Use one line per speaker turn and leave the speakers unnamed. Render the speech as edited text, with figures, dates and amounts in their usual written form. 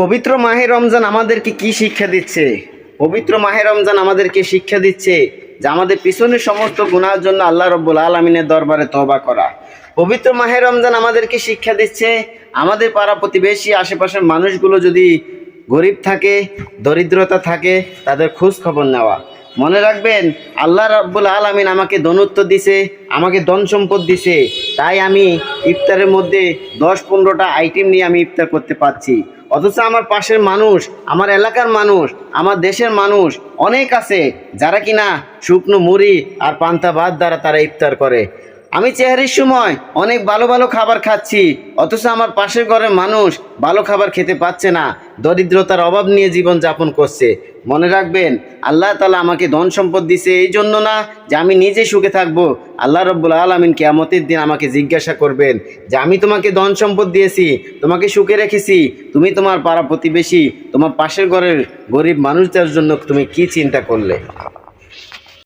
পবিত্র মাহে রমজান আমাদেরকে কি শিক্ষা দিচ্ছে? পবিত্র মাহে রমজান আমাদেরকে শিক্ষা দিচ্ছে যে আমাদের পিছনের সমস্ত গুনাহের জন্য আল্লাহ রাব্বুল আলামিনের দরবারে তওবা করা। পবিত্র মাহে রমজান আমাদেরকে শিক্ষা দিচ্ছে আমাদের পাড়া প্রতিবেশী আশেপাশের মানুষগুলো যদি গরিব থাকে, দরিদ্রতা থাকে, তাদের খোঁজ খবর নেওয়া। মনে রাখবেন, আল্লাহ রাব্বুল আলামিন আমাকে ধনত্ব দিছে, আমাকে ধন সম্পদ দিছে, তাই আমি ইফতারের মধ্যে 10-15টা আইটেম নিয়ে আমি ইফতার করতে পারছি। অথচ আমার পাশের মানুষ, আমার এলাকার মানুষ, আমার দেশের মানুষ অনেক আছে যারা কিনা শুকনো মুড়ি আর পান্তা ভাত দ্বারা তারা ইফতার করে। আমি চেহারির সময় অনেক ভালো ভালো খাবার খাচ্ছি, অথচ আমার পাশের ঘরের মানুষ ভালো খাবার খেতে পাচ্ছে না, দরিদ্রতার অভাব নিয়ে জীবন যাপন করছে। মনে রাখবেন, আল্লাহ তাআলা আমাকে ধন সম্পদ দিছে এই জন্য না যে আমি নিজে সুখে থাকবো। আল্লাহ রাব্বুল আলামিন কিয়ামতের দিন আমাকে জিজ্ঞাসা করবেন যে আমি তোমাকে ধন সম্পদ দিয়েছি, তোমাকে সুখে রেখেছি, তুমি তোমার পাড়া প্রতিবেশী, তোমার পাশের ঘরের গরিব মানুষদের জন্য তুমি কি চিন্তা করলে?